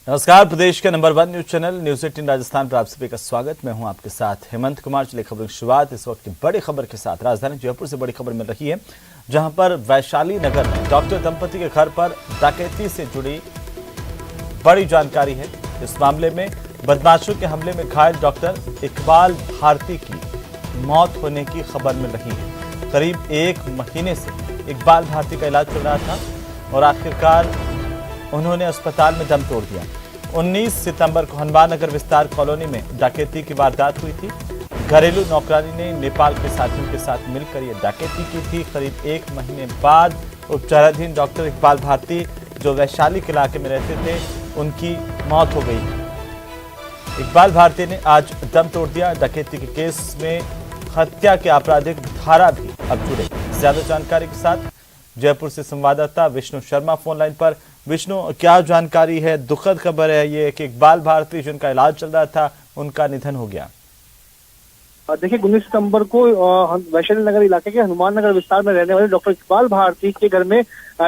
नमस्कार, प्रदेश के number 1 news channel news 18 Rajasthan पर आप सभी का स्वागत। मैं हूं आपके साथ हेमंत कुमार। चलिए खबरों की शुरुआत इस वक्त की बड़ी खबर के साथ। राजधानी जयपुर से बड़ी खबर मिल रही है, जहां पर वैशाली नगर में डॉक्टर दंपति के घर पर डकैती से जुड़ी बड़ी जानकारी है। इस मामले में बदमाशों के हमले में घायल डॉक्टर इकबाल भारती की मौत होने की खबर मिल रही है। करीब 1 महीने से इकबाल भारती का इलाज चल रहा था और आखिरकार उन्होंने अस्पताल में दम तोड़ दिया। 19 सितंबर को हनुमान नगर विस्तार कॉलोनी में डकैती की वारदात हुई थी। घरेलू नौकरानी ने नेपाल के साथियों के साथ मिलकर यह डकैती की थी। करीब 1 महीने बाद उपचाराधीन डॉक्टर इकबाल भारती, जो वैशाली के इलाके में रहते थे, उनकी मौत हो गई। इकबाल भारती ने आज दम तोड़ दिया। डकैती के केस में हत्या के आपराधिक धारा भी अब जुड़े। ज्यादा जानकारी के साथ जयपुर से संवाददाता विष्णु शर्मा फोन लाइन पर। विष्णु, क्या जानकारी है? दुखद खबर है ये कि इकबाल भारती जिनका इलाज चल रहा था, उनका निधन हो गया। देखिए, 19 सितंबर को वैशाली नगर इलाके के हनुमान नगर विस्तार में रहने वाले डॉक्टर इकबाल भारती के घर में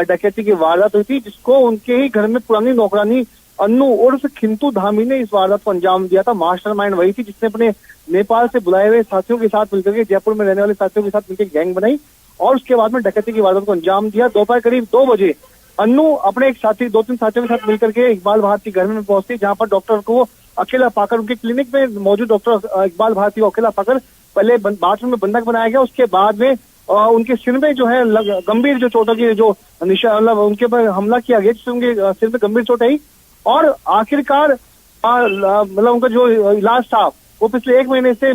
डकैती की वारदात हुई थी, जिसको उनके ही घर में पुरानी नौकरानी अन्नू उर्फ खिंतू धामी ने इस वारदात को अंजाम दिया था। मास्टरमाइंड वही थी जिसने अपने नेपाल से बुलाए हुए साथियों के साथ मिलकर के जयपुर में रहने वाले साथियों के साथ मिलकर गैंग बनाई और उसके बाद में डकैती की वारदात को अंजाम दिया। दोपहर करीब 2 बजे अन्नू अपने एक साथी 2-3 साथियों के साथ मिलकर के इकबाल भारती घर में पहुंचती, जहां पर डॉक्टर को अकेला पाकर, उनके क्लिनिक में मौजूद डॉक्टर इकबाल भारती को अकेला पाकर पहले बाथरूम में बंधक बनाया गया। उसके बाद में उनके सिर में जो है गंभीर जो चोटों की जो निशान, मतलब उनके पर हमला किया गया, जिससे उनके सिर में गंभीर चोट आई और आखिरकार मतलब उनका जो इलाज था वो पिछले 1 महीने से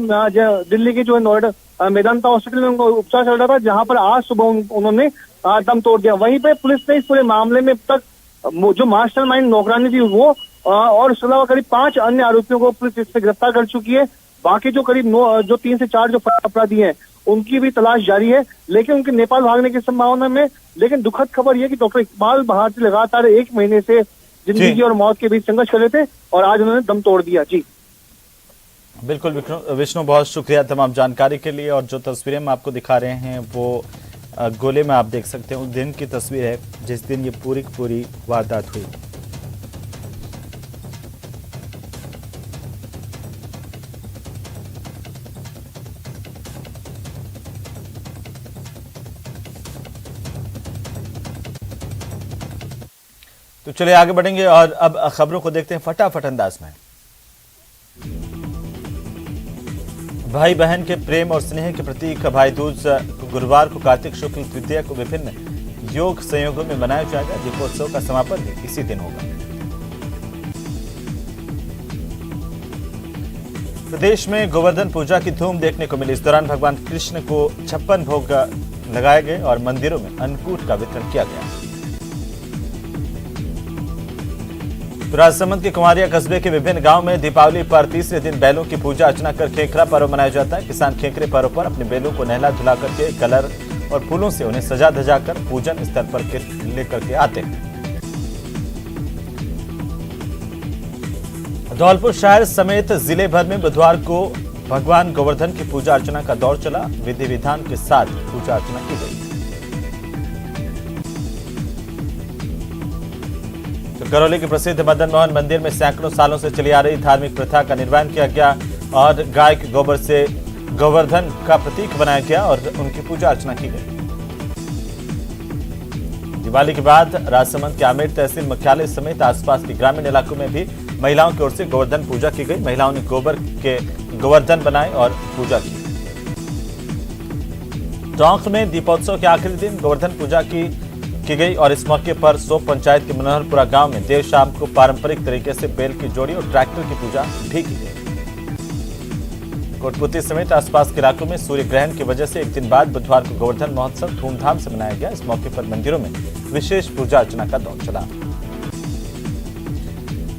दिल्ली के जो है नोएडा मेदांता हॉस्पिटल में उनको उपचार चल रहा था, जहां पर आज सुबह उन्होंने दम तोड़ दिया। वहीं पे पुलिस ने इस पूरे मामले में अब तक जो मास्टरमाइंड नौकरानी थी वो और इसके अलावा करीब 5 अन्य आरोपियों को पुलिस इससे गिरफ्तार कर चुकी है। बाकी जो करीब 3 से 4 जो अपराधी हैं उनकी भी तलाश जारी है, लेकिन उनके नेपाल भागने की संभावना में। लेकिन दुखद खबर यह कि डॉक्टर इकबाल भारती लगातार 1 महीने से जिंदगी और मौत के बीच संघर्ष कर रहे थे और आज उन्होंने दम तोड़ दिया। जी बिल्कुल विष्णु, बहुत शुक्रिया तमाम जानकारी के लिए। और जो तस्वीरें हम आपको दिखा रहे हैं वो गोले में आप देख सकते हैं उस दिन की तस्वीर है जिस दिन ये पूरी की पूरी वारदात हुई। तो चलिए आगे बढ़ेंगे और अब खबरों को देखते हैं फटाफट अंदाज में। भाई बहन के प्रेम और स्नेह के प्रतीक भाई दूज गुरुवार को कार्तिक शुक्ल तृतीया को विभिन्न योग संयोगों में मनाया जाएगा। दीपोत्सव का समापन भी इसी दिन होगा। प्रदेश में गोवर्धन पूजा की धूम देखने को मिली। इस दौरान भगवान कृष्ण को 56 भोग लगाए गए और मंदिरों में अन्नकूट का वितरण किया गया। राजसमंद के कुमारिया कस्बे के विभिन्न गांव में दीपावली पर तीसरे दिन बैलों की पूजा अर्चना कर खेखरा पर्व मनाया जाता है। किसान खेखरे पर्व पर अपने बैलों को नहला धुला करके कलर और फूलों से उन्हें सजा धजा कर पूजन स्थल पर लेकर के आते हैं। धौलपुर शहर समेत जिले भर में बुधवार को भगवान गोवर्धन की पूजा अर्चना का दौर चला। विधि विधान के साथ पूजा अर्चना की गई। करौली के प्रसिद्ध मदन मोहन मंदिर में सैकड़ों सालों से चली आ रही धार्मिक प्रथा का निर्वहन किया गया और गाय के गोबर से गोवर्धन का प्रतीक बनाया गया और उनकी पूजा अर्चना की गई। दिवाली के बाद राजसमंद के आमेर तहसील मुख्यालय समेत आसपास के ग्रामीण इलाकों में भी महिलाओं की ओर से गोवर्धन पूजा की गई। महिलाओं ने गोबर के गोवर्धन बनाए और पूजा की। टोंक में दीपोत्सव के आखिरी दिन गोवर्धन पूजा की गई और इस मौके पर सोप पंचायत के मनोहरपुरा गांव में देर शाम को पारंपरिक तरीके से बैल की जोड़ी और ट्रैक्टर की पूजा भी की गई। कोटपुती समेत आसपास के इलाकों में सूर्य ग्रहण की वजह से एक दिन बाद बुधवार को गोवर्धन महोत्सव धूमधाम से मनाया गया। इस मौके पर मंदिरों में विशेष पूजा अर्चना का दौर चला।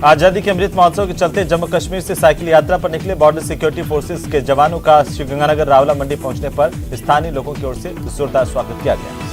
आजादी के अमृत महोत्सव के चलते जम्मू कश्मीर से साइकिल यात्रा पर निकले बॉर्डर सिक्योरिटी फोर्सेस के जवानों का श्रीगंगानगर रावला मंडी पहुंचने पर स्थानीय लोगों की ओर से जोरदार स्वागत किया गया।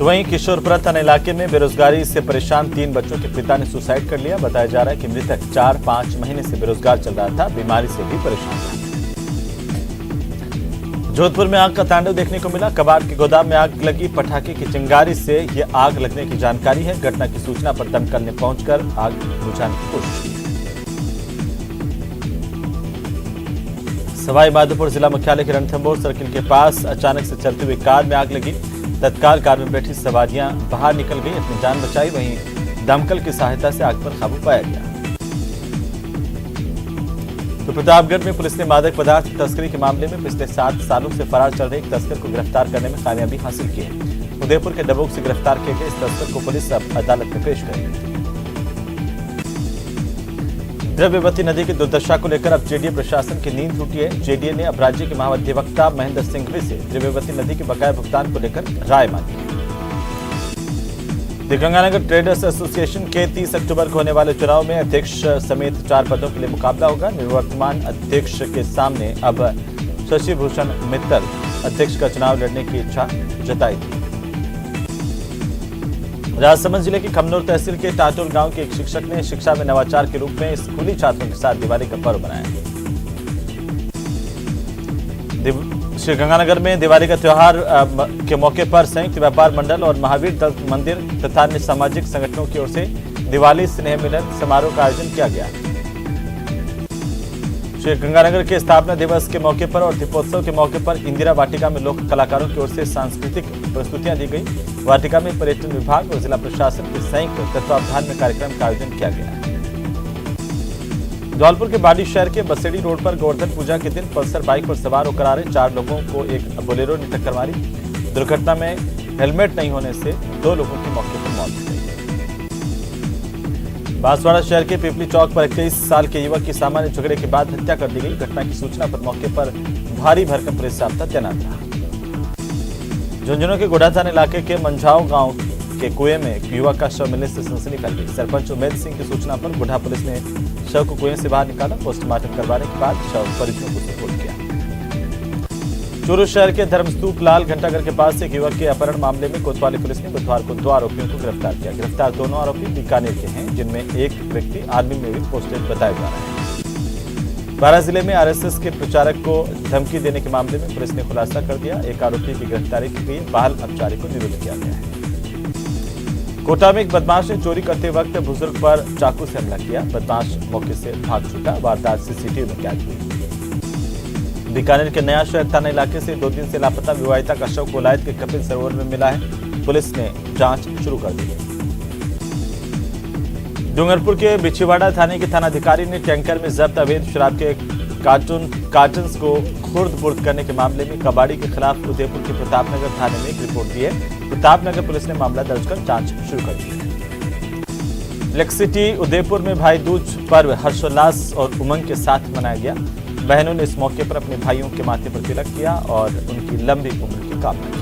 वहीं किशोरपुरा थाना इलाके में बेरोजगारी से परेशान 3 बच्चों के पिता ने सुसाइड कर लिया। बताया जा रहा है कि मृतक 4-5 महीने से बेरोजगार चल रहा था, बीमारी से भी परेशान था। जोधपुर में आग का तांडव देखने को मिला। कबाड़ के गोदाम में आग लगी। पटाखे की चिंगारी से यह आग लगने की जानकारी है। घटना की सूचना पर दमकल ने पहुंचकर आग बुझाने की कोशिश की। सवाई माधोपुर जिला मुख्यालय के रणथंभौर सर्किल के पास अचानक से चलती हुई कार में आग लगी। तत्काल कार में बैठी सवारियां बाहर निकल गई, अपनी जान बचाई। वहीं दमकल की सहायता से आग पर काबू पाया गया। तो प्रतापगढ़ में पुलिस ने मादक पदार्थ तस्करी के मामले में पिछले 7 सालों से फरार चल रहे एक तस्कर को गिरफ्तार करने में कामयाबी हासिल की है। उदयपुर के डबोक से गिरफ्तार किए गए इस तस्कर को पुलिस अब अदालत में पेश करेगी। द्रव्यवती नदी की दुर्दशा को लेकर अब जेडीए प्रशासन की नींद टूटी है। जेडीए ने अब राज्य के महाधिवक्ता महेंद्र सिंघवी से द्रव्यवती नदी के बकाया भुगतान को लेकर राय मांगी है। गंगानगर ट्रेडर्स एसोसिएशन के 30 अक्टूबर को होने वाले चुनाव में अध्यक्ष समेत 4 पदों के लिए मुकाबला होगा। निवर्तमान अध्यक्ष के सामने अब शशि भूषण मित्तल अध्यक्ष का चुनाव लड़ने की इच्छा जताई थी। राजसमंद जिले की खमनौर तहसील के टाटोल गांव के एक शिक्षक ने शिक्षा में नवाचार के रूप में स्कूली छात्रों के साथ दिवाली का पर्व मनाया। श्रीगंगानगर में दिवाली का त्योहार के मौके पर संयुक्त व्यापार मंडल और महावीर दत्त मंदिर तथा अन्य सामाजिक संगठनों की ओर से दिवाली स्नेह मिलन समारोह का आयोजन किया गया। श्रीगंगानगर के स्थापना दिवस के मौके पर और दीपोत्सव के मौके पर इंदिरा वाटिका में लोक कलाकारों की ओर से सांस्कृतिक प्रस्तुतियां दी गई। वाटिका में पर्यटन विभाग और जिला प्रशासन के संयुक्त तत्वावधान में कार्यक्रम का आयोजन किया गया। धौलपुर के बाड़ी शहर के बसेड़ी रोड पर गोवर्धन पूजा के दिन पल्सर बाइक पर सवार होकर आ रहे 4 लोगों को एक बोलेरो ने टक्कर मारी। दुर्घटना में हेलमेट नहीं होने से 2 लोगों की मौके पर मौत हो गई। बांसवाड़ा शहर के पिपली चौक पर 21 साल के युवक की सामान्य झगड़े के बाद हत्या कर दी गई। घटना की सूचना पर मौके पर भारी भरकम पुलिस जाब्ता तैनात था। झुंझुनू के गोढ़ा थाना इलाके के मंझाओ गांव के कुएं में एक युवक का शव मिलने से सनसनी फैल गई। सरपंच उमेद सिंह की सूचना पर गोढ़ा पुलिस ने शव को कुएं से बाहर निकाला। पोस्टमार्टम करवाने के बाद शव परिजनों को सुपुर्द किया। चूरू शहर के धर्मस्तूप लाल घंटाघर के पास एक युवक के अपहरण मामले में कोतवाली पुलिस ने बुधवार को 2 आरोपियों को गिरफ्तार किया। गिरफ्तार दोनों आरोपी बीकानेर के हैं, जिनमें एक व्यक्ति आर्मी में भी पोस्टेड बताया जा रहा है। बारां जिले में आरएसएस के प्रचारक को धमकी देने के मामले में पुलिस ने खुलासा कर दिया। एक आरोपी की गिरफ्तारी की गई। बहाल अपचारी को निरुद्ध किया गया है। कोटा में एक बदमाश ने चोरी करते वक्त बुजुर्ग पर चाकू से हमला किया। बदमाश मौके से भाग छूटा। वारदात सीसीटीवी में कैद हुई। बीकानेर के नया शहर थाना इलाके से 2 दिन से लापता विवाहिता का शव कोलायत के कपिल सरोवर में मिला है। पुलिस ने जांच शुरू कर दी है। डूंगरपुर के बिछीवाड़ा थाने के थानाधिकारी ने टैंकर में जब्त अवैध शराब के कार्टन्स को खुर्द-बुर्द करने के मामले में कबाड़ी के खिलाफ उदयपुर के प्रतापनगर थाने में एक रिपोर्ट दी है। प्रतापनगर पुलिस ने मामला दर्ज कर जांच शुरू कर दी है। लेक्सिटी उदयपुर में भाई दूज पर्व हर्षोल्लास और उमंग के साथ मनाया गया। बहनों ने इस मौके पर अपने भाइयों के माथे पर तिलक किया और उनकी लंबी उम्र की कामना की।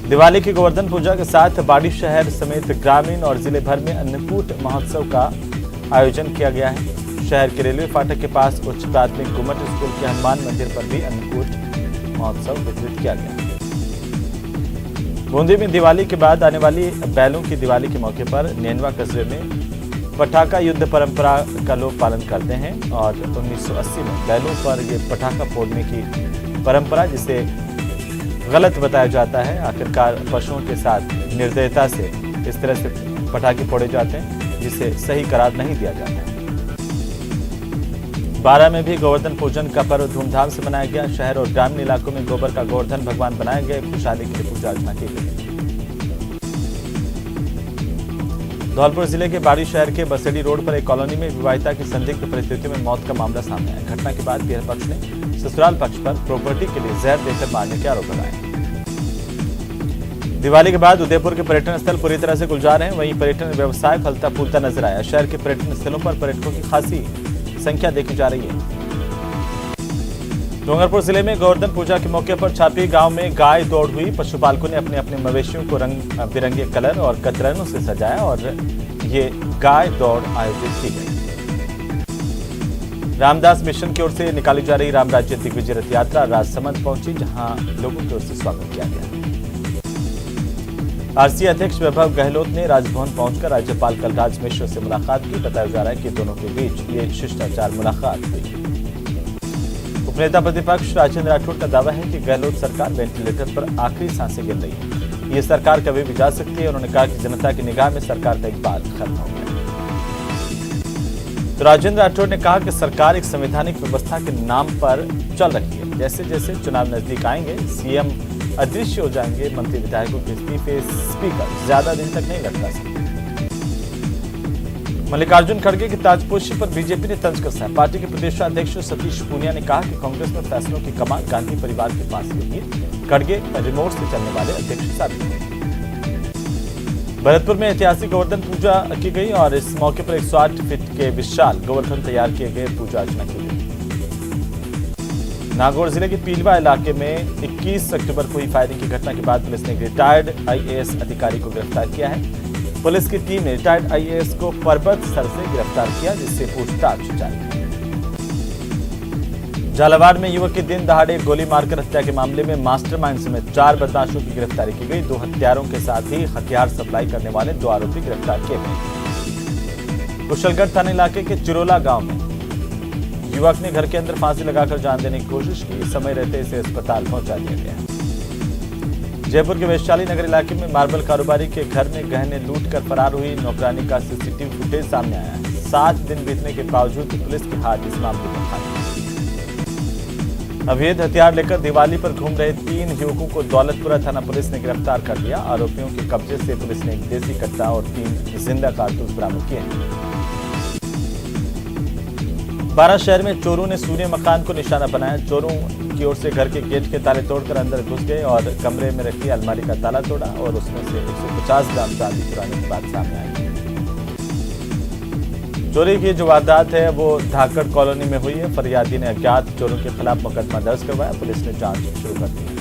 दिवाली की गोवर्धन पूजा के साथ बाड़ी शहर समेत ग्रामीण और जिले भर में अन्नकूट महोत्सव का आयोजन किया गया है। शहर के रेलवे फाटक के पास उच्च प्राथमिक गुम्मट स्कूल के हनुमान मंदिर पर भी अन्नकूट महोत्सव वितरित किया गया। बूंदी में दिवाली के बाद आने वाली बैलों की दिवाली के मौके पर नेनवा कस्बे में पटाखा युद्ध परंपरा का लोग पालन करते हैं और 1980 में बैलों पर ये पटाखा फोड़ने की परंपरा, जिसे गलत बताया जाता है, आखिरकार पशुओं के साथ निर्दयता से इस तरह से पटाखे फोड़े जाते हैं, जिसे सही करार नहीं दिया जाता। बारां में भी गोवर्धन पूजन का पर्व धूमधाम से मनाया गया। शहर और ग्रामीण इलाकों में गोबर का गोवर्धन भगवान बनाया गया। खुशहाली के लिए पूजा अर्चना की गई। धौलपुर जिले के बाड़ी शहर के बसेड़ी रोड पर एक कॉलोनी में विवाहिता की संदिग्ध परिस्थितियों में मौत का मामला सामने आया। घटना के बाद पीड़ित पक्ष ने ससुराल पक्ष पर प्रॉपर्टी के लिए जहर देकर मारने के आरोप लगाए। दिवाली के बाद उदयपुर के पर्यटन स्थल पूरी तरह से गुलजार हैं। वहीं पर्यटन व्यवसाय फलता फूलता नजर आया। शहर के पर्यटन स्थलों पर पर्यटकों की खासी संख्या देखी जा रही है। डूंगरपुर जिले में गोवर्धन पूजा के मौके पर छापी गांव में गाय दौड़ हुई। पशुपालकों ने अपने अपने मवेशियों को रंग बिरंगे कलर और कतरनों से सजाया और ये गाय दौड़ आयोजित की गई। रामदास मिशन की ओर से निकाली जा रही राम राज्य दिग्विजय रथ यात्रा राजसमंद पहुंची, जहां लोगों की ओर से स्वागत किया गया। आरसीए अध्यक्ष वैभव गहलोत ने राजभवन पहुंचकर राज्यपाल कलराज मिश्र से मुलाकात की। बताया जा रहा है कि दोनों के बीच ये शिष्टाचार मुलाकात हुई। उपनेता प्रतिपक्ष राजेंद्र राठौड़ का दावा है कि गहलोत सरकार वेंटिलेटर पर आखिरी सांसें गिन रही है। ये सरकार कभी भी जा सकती है। उन्होंने कहा कि जनता की निगाह में सरकार का इकबाल खत्म हो गया। तो राजेंद्र राठौड़ ने कहा कि सरकार एक संवैधानिक व्यवस्था के नाम पर चल रही है। जैसे जैसे चुनाव नजदीक आएंगे सीएम अदृश्य हो जाएंगे। मंत्री विधायकों के इस्तीफे स्पीकर ज्यादा दिन तक नहीं लटका सकते। मल्लिकार्जुन खड़गे की ताजपोशी पर बीजेपी ने तंज कसा है। पार्टी के प्रदेशाध्यक्ष सतीश पूनिया ने कहा कि कांग्रेस में फैसलों की कमान गांधी परिवार के पास होगी। खड़गे रिमोट से चलने वाले अध्यक्ष साबित हुए। भरतपुर में ऐतिहासिक गोवर्धन पूजा की गई और इस मौके पर 108 फीट के विशाल गोवर्धन तैयार किए गए। पूजा अर्चना की गई। नागौर जिले के पीलवा इलाके में 21 अक्टूबर को हुई फायरिंग की घटना के बाद पुलिस ने एक रिटायर्ड आईएएस अधिकारी को गिरफ्तार किया है। पुलिस की टीम ने रिटायर्ड आईएएस को पर्वत सर से गिरफ्तार किया, जिससे पूछताछ जारी है। झालावाड़ में युवक की दिन दहाड़े गोली मारकर हत्या के मामले में मास्टरमाइंड समेत 4 बदमाशों की गिरफ्तारी की गई। 2 हत्यारों के साथ ही हथियार सप्लाई करने वाले 2 आरोपी गिरफ्तार किए गए। कुशलगढ़ थाना इलाके के चिरोला गांव में युवक ने घर के अंदर फांसी लगाकर जान देने की कोशिश की। समय रहते इसे अस्पताल पहुंचा दिया गया। जयपुर के वैशाली नगर इलाके में मार्बल कारोबारी के घर में गहने लूट कर फरार हुई नौकरानी का सीसीटीवी फुटेज सामने आया है। 7 दिन बीतने के बावजूद पुलिस के हाथ इस मामले में खाली। अवैध हथियार लेकर दिवाली पर घूम रहे 3 युवकों को दौलतपुरा थाना पुलिस ने गिरफ्तार कर लिया। आरोपियों के कब्जे से पुलिस ने एक देसी कट्टा और 3 जिंदा कारतूस बरामद किए हैं। 12 शहर में चोरों ने सूने मकान को निशाना बनाया। चोरों की ओर से घर के गेट के ताले तोड़कर अंदर घुस गए और कमरे में रखी अलमारी का ताला तोड़ा और उसमें से 150 ग्राम चांदी चुराने की बात सामने आई। चोरी की जो वारदात है वो धाकड़ कॉलोनी में हुई है। फरियादी ने अज्ञात चोरों के खिलाफ मुकदमा दर्ज करवाया। पुलिस ने जांच शुरू कर दी है।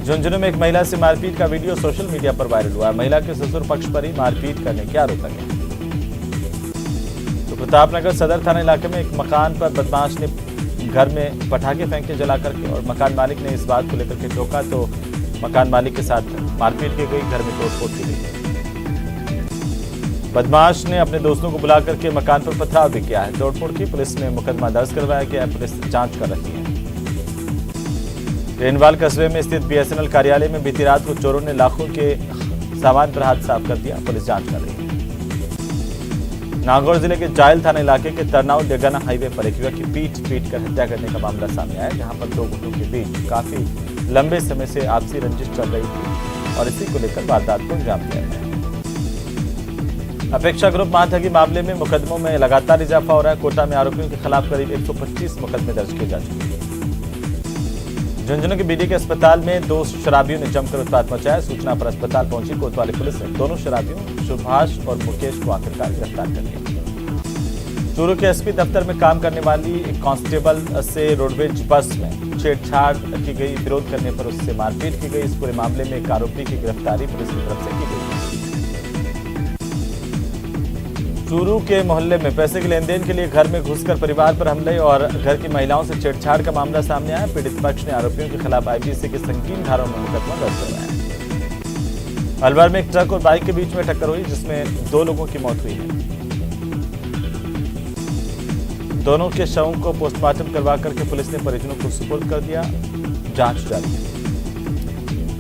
झुंझुनू में एक महिला से मारपीट का वीडियो सोशल मीडिया पर वायरल हुआ। महिला के ससुर पक्ष पर ही मारपीट करने के आरोप लगे। तो प्रतापनगर सदर थाना इलाके में एक मकान पर बदमाश ने घर में पटाखे फेंके जला करके और मकान मालिक ने इस बात को लेकर के टोका तो मकान मालिक के साथ मारपीट की गई। घर में तोड़फोड़ की गई। बदमाश ने अपने दोस्तों को बुला करके मकान पर पथराव भी किया है। तोड़फोड़ की। पुलिस में मुकदमा दर्ज करवाया गया है। पुलिस जांच कर रही है। रेनवाल कस्बे में स्थित बीएसएनएल कार्यालय में बीती रात को चोरों ने लाखों के सामान पर हाथ साफ कर दिया। पुलिस जांच कर रही है। नागौर जिले के जायल थाना इलाके के तरनाऊ डेगाना हाईवे पर एक युवक की पीट कर हत्या करने का मामला सामने आया, जहां पर 2 गुटों के बीच काफी लंबे समय से आपसी रंजिश चल रही थी और इसी को लेकर वारदात को अंजाम दिया गया। अपेक्षा ग्रुप मानधगी मामले में मुकदमों में लगातार इजाफा हो रहा है। कोटा में आरोपियों के खिलाफ करीब 125 मुकदमे दर्ज किए जा चुके हैं। झुंझुनू के बीडी के अस्पताल में 2 शराबियों ने जमकर उत्पात मचाया। सूचना पर अस्पताल पहुंची कोतवाली पुलिस ने दोनों शराबियों सुभाष और मुकेश को आखिरकार गिरफ्तार कर लिया। चूरू के एसपी दफ्तर में काम करने वाली एक कांस्टेबल से रोडवेज बस में छेड़छाड़ की गई। विरोध करने पर उससे मारपीट की गई। इस पूरे मामले में एक आरोपी की गिरफ्तारी पुलिस की तरफ से की गई। चूरू के मोहल्ले में पैसे के लेन देन के लिए घर में घुसकर परिवार पर हमले और घर की महिलाओं से छेड़छाड़ का मामला सामने आया। पीड़ित पक्ष ने आरोपियों के खिलाफ आईपीसी की संगीन धाराओं में मुकदमा दर्ज करवाया। अलवर में एक ट्रक और बाइक के बीच में टक्कर हुई, जिसमें 2 लोगों की मौत हुई है। दोनों के शवों को पोस्टमार्टम करवा करके पुलिस ने परिजनों को सुपुर्द कर दिया। जांच जारी है।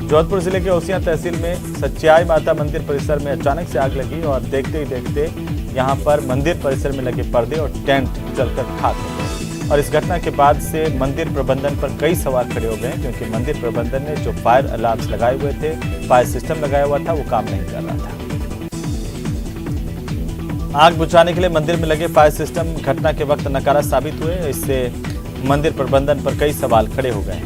जोधपुर जिले के ओसियां तहसील में सच्चाई माता मंदिर परिसर में अचानक से आग लगी और देखते ही देखते यहां पर मंदिर परिसर में लगे पर्दे और टेंट जलकर खाक हो गए। और इस घटना के बाद से मंदिर प्रबंधन पर कई सवाल खड़े हो गए, क्योंकि मंदिर प्रबंधन ने जो फायर अलार्म्स लगाए हुए थे, फायर सिस्टम लगाया हुआ था, वो काम नहीं कर रहा था। आग बुझाने के लिए मंदिर में लगे फायर सिस्टम घटना के वक्त नकारा साबित हुए। इससे मंदिर प्रबंधन पर कई सवाल खड़े हो गए।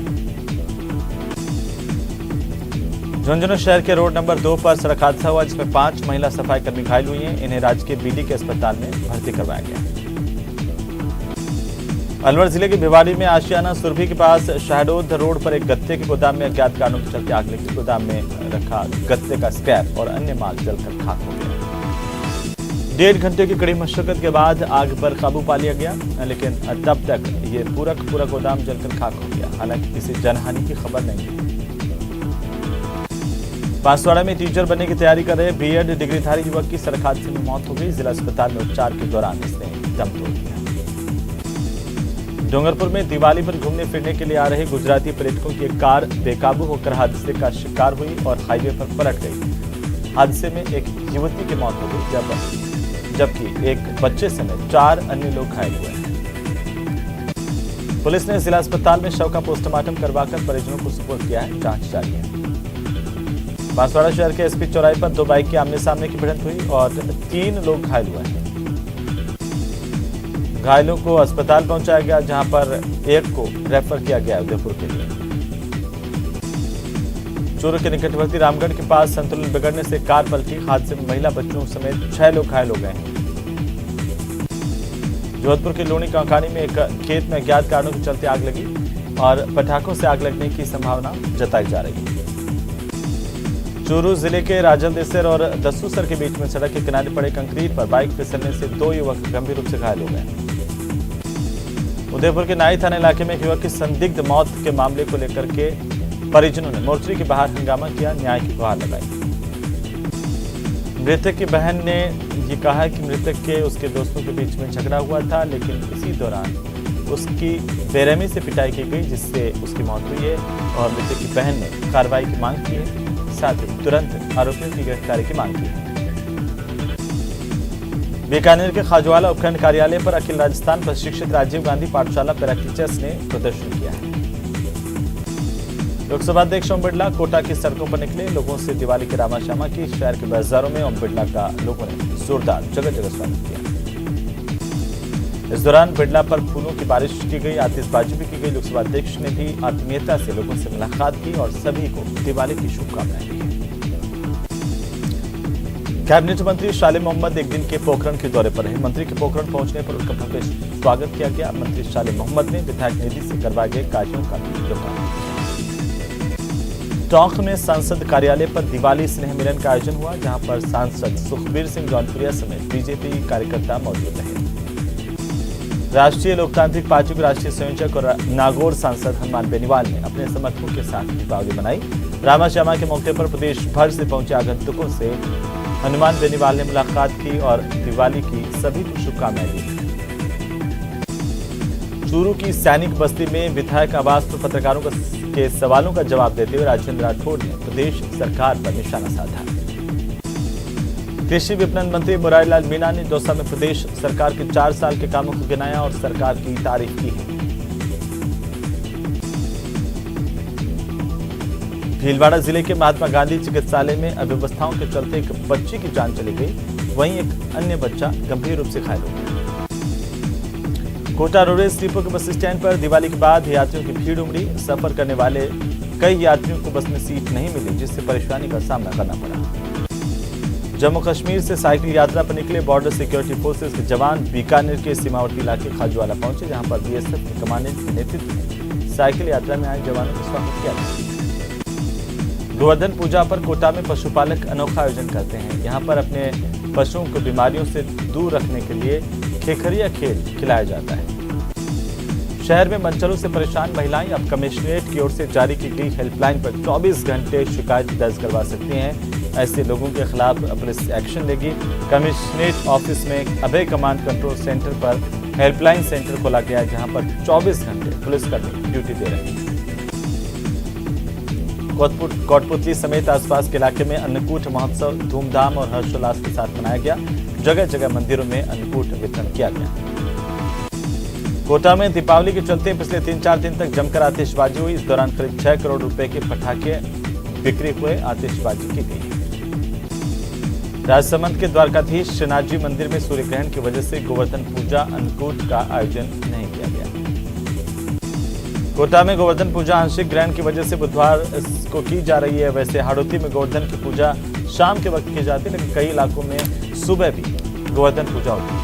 झुंझुनू शहर के रोड नंबर 2 पर सड़क हादसा हुआ, जिसमें 5 महिला सफाई कर्मी घायल हुई हैं। इन्हें राजकीय बीडी के अस्पताल में भर्ती करवाया गया। अलवर जिले के भिवाड़ी में आशियाना सुरभि के पास शहडोद रोड पर एक गत्ते के गोदाम में अज्ञात कारणों के चलते आग लगी। गोदाम में रखा गत्ते का स्क्रैप और अन्य माल जलकर खाक हो गया। 1.5 घंटे की कड़ी मशक्कत के बाद आग पर काबू पा लिया गया, लेकिन तब तक ये पूरा गोदाम जलकर खाक हो गया। हालांकि किसी जनहानि की खबर नहीं है। बांसवाड़ा में टीचर बनने की तैयारी कर रहे बीएड डिग्रीधारी युवक की सड़क हादसे में मौत हो गई। जिला अस्पताल में उपचार के दौरान इसने दम तोड़ दिया। डूंगरपुर में दिवाली पर घूमने फिरने के लिए आ रहे गुजराती पर्यटकों की एक कार बेकाबू होकर हादसे का शिकार हुई और हाईवे पर पलट गई। हादसे में एक युवती की मौत हो गई जबकि एक बच्चे समेत 4 अन्य लोग घायल हुए हैं। पुलिस ने जिला अस्पताल में शव का पोस्टमार्टम करवाकर परिजनों को सुपुर्द किया है। जांच जारी है। बांसवाड़ा शहर के एसपी चौराहे पर 2 बाइक की आमने सामने की भिड़ंत हुई और 3 लोग घायल हुए हैं। घायलों को अस्पताल पहुंचाया गया, जहां पर एक को रेफर किया गया उदयपुर के लिए। चूरू के निकटवर्ती रामगढ़ के पास संतुलन बिगड़ने से कार पलटी। हादसे में महिला बच्चों समेत 6 लोग घायल हो गए हैं। जोधपुर के लोनी कंकानी में एक खेत में अज्ञात कारणों के चलते आग लगी और पटाखों से आग लगने की संभावना जताई जा रही है। चूरू जिले के राजलदेसर और दसूसर के बीच में सड़क के किनारे पड़े कंक्रीट पर बाइक फिसलने से 2 युवक गंभीर रूप से घायल हो गए। उदयपुर के नाई थाना इलाके में एक युवक की संदिग्ध मौत के मामले को लेकर के परिजनों ने मोर्चरी के बाहर हंगामा किया, न्याय की गुहार लगाई। मृतक की बहन ने ये कहा कि मृतक के उसके दोस्तों के बीच में झगड़ा हुआ था, लेकिन इसी दौरान उसकी बेरहमी से पिटाई की गई, जिससे उसकी मौत हुई है और मृतक की बहन ने कार्रवाई की मांग की है। साथ ही तुरंत आरोपियों की गिरफ्तारी की मांग की है। बीकानेर के खाजवाला उपखंड कार्यालय पर अखिल राजस्थान प्रशिक्षित राजीव गांधी पाठशाला पैरा टीचर्स ने प्रदर्शन किया है। लोकसभा अध्यक्ष ओम बिरला कोटा की सड़कों पर निकले। लोगों से दिवाली की रामाश्यामा की। शहर के बाजारों में ओम बिरला का लोगों ने जोरदार जगह जगह स्वागत किया। इस दौरान बिरला पर फूलों की बारिश की गई, आतिशबाजी भी की गई। लोकसभा अध्यक्ष ने भी आत्मीयता से लोगों से मुलाकात की और सभी को दिवाली की शुभकामनाएं दी। कैबिनेट मंत्री शालिम मोहम्मद एक दिन के पोखरण के दौरे पर रहे। मंत्री के पोखरण पहुंचने पर उनका भव्य स्वागत किया गया। मंत्री शालिम मोहम्मद ने विधायक निधि से करवाए गए कार्यों का भी लोकार्पण किया। टोंक में सांसद कार्यालय पर दिवाली स्नेह मिलन का आयोजन हुआ, जहां पर सांसद सुखबीर सिंह जौनपुरिया समेत बीजेपी कार्यकर्ता मौजूद रहे। राष्ट्रीय लोकतांत्रिक पार्टी के राष्ट्रीय संयोजक और नागौर सांसद हनुमान बेनीवाल ने अपने समर्थकों के साथ दीपावली मनाई। रामाश्यामा के मौके पर प्रदेश भर से पहुंचे आगंतुकों से हनुमान बेनीवाल ने मुलाकात की और दिवाली की सभी को शुभकामनाएं दी। चूरू की सैनिक बस्ती में विधायक आवास पर पत्रकारों के सवालों का जवाब देते हुए राजेंद्र राठौड़ ने प्रदेश सरकार पर निशाना साधा। कृषि विपणन मंत्री मुरारीलाल मीणा ने दौसा में प्रदेश सरकार के 4 साल के कामों को गिनाया और सरकार की तारीफ की है। भीलवाड़ा जिले के महात्मा गांधी चिकित्सालय में अव्यवस्थाओं के चलते एक बच्ची की जान चली गई, वहीं एक अन्य बच्चा गंभीर रूप से घायल हो गया। कोटा रोडवेज डिपो के बस स्टैंड पर दिवाली के बाद यात्रियों की भीड़ उमड़ी। सफर करने वाले कई यात्रियों को बस में सीट नहीं मिली, जिससे परेशानी का सामना करना पड़ा। जम्मू कश्मीर से साइकिल यात्रा पर निकले बॉर्डर सिक्योरिटी फोर्सेस के जवान बीकानेर के सीमावर्ती इलाके खाजवाला पहुंचे, जहां पर बीएसएफ के कमांडेंट के नेतृत्व में साइकिल यात्रा में आए जवानों का स्वागत किया गया। गोवर्धन पूजा पर कोटा में पशुपालक अनोखा आयोजन करते हैं। यहां पर अपने पशुओं को बीमारियों से दूर रखने के लिए खेखरिया खेल खिलाया जाता है। शहर में मनचलों से परेशान महिलाएं अब कमिश्नरेट की ओर से जारी की गई हेल्पलाइन पर 24 घंटे शिकायत दर्ज करवा सकती हैं। ऐसे लोगों के खिलाफ पुलिस एक्शन लेगी। कमिश्नरेट ऑफिस में अभय कमांड कंट्रोल सेंटर पर हेल्पलाइन सेंटर खोला गया है, जहां पर 24 घंटे पुलिसकर्मी ड्यूटी दे रहे हैं। कोटपुतली समेत आसपास के इलाके में अन्नकूट महोत्सव धूमधाम और हर्षोल्लास के साथ मनाया गया। जगह जगह मंदिरों में अन्नकूट वितरण किया गया। कोटा में दीपावली के चलते पिछले 3-4 दिन तक जमकर आतिशबाजी हुई। इस दौरान करीब 6 करोड़ रुपए के पटाखे बिक्री हुए, आतिशबाजी की गई। राजसमंद के द्वारकाधीश श्रीनाथ जी मंदिर में सूर्य ग्रहण की वजह से गोवर्धन पूजा अन्नकूट का आयोजन नहीं किया गया। कोटा में गोवर्धन पूजा आंशिक ग्रहण की वजह से बुधवार को की जा रही है। वैसे हाड़ौती में गोवर्धन की पूजा शाम के वक्त की जाती है, लेकिन कई इलाकों में सुबह भी गोवर्धन पूजा होती है।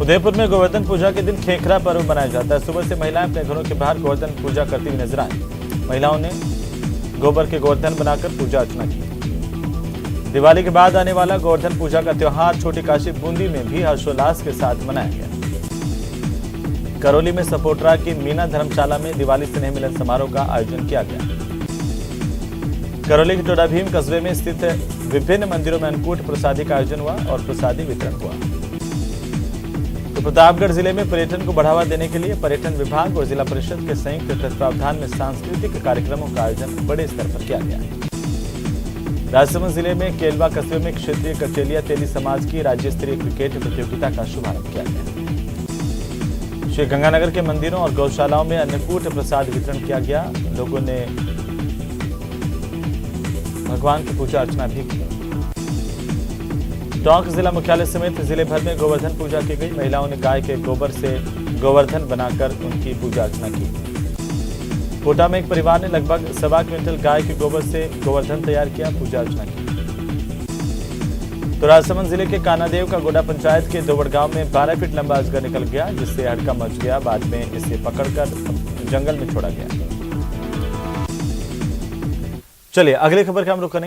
उदयपुर में गोवर्धन पूजा के दिन खेखरा पर्व मनाया जाता है। सुबह से महिलाएं अपने घरों के बाहर गोवर्धन पूजा करती हुई नजर आई। महिलाओं ने गोबर के गोवर्धन बनाकर पूजा अर्चना की। दिवाली के बाद आने वाला गोवर्धन पूजा का त्योहार छोटी काशी बूंदी में भी हर्षोल्लास के साथ मनाया गया। करौली में सपोटरा की मीना धर्मशाला में दिवाली स्नेह मिलन समारोह का आयोजन किया गया। करौली के टोडा भीम कस्बे में स्थित विभिन्न मंदिरों में अन्नकूट प्रसादी का आयोजन हुआ और प्रसादी वितरण हुआ। तो प्रतापगढ़ जिले में पर्यटन को बढ़ावा देने के लिए पर्यटन विभाग और जिला परिषद के संयुक्त तत्वावधान में सांस्कृतिक कार्यक्रमों का आयोजन बड़े स्तर पर किया गया। राजसमंद जिले में केलवा कस्बे में क्षेत्रीय कचेलिया तेली समाज की राज्य स्तरीय क्रिकेट प्रतियोगिता का शुभारंभ किया गया। श्री गंगानगर के मंदिरों और गौशालाओं में अन्नकूट प्रसाद वितरण किया गया। लोगों ने भगवान की पूजा अर्चना भी की। टोंक जिला मुख्यालय समेत जिले भर में गोवर्धन पूजा की गई। महिलाओं ने गाय के गोबर से गोवर्धन बनाकर उनकी पूजा अर्चना की। कोटा में एक परिवार ने लगभग 1.25 क्विंटल गाय के गोबर से गोवर्धन तैयार किया, पूजा अर्चना की। तो राजसमंद जिले के कानादेव का गोडा पंचायत के दोबड़ गांव में 12 फीट लंबा अजगर निकल गया, जिससे हड़का मच गया। बाद में इसे पकड़कर जंगल में छोड़ा गया। चलिए अगली खबर का हम रुख करेंगे।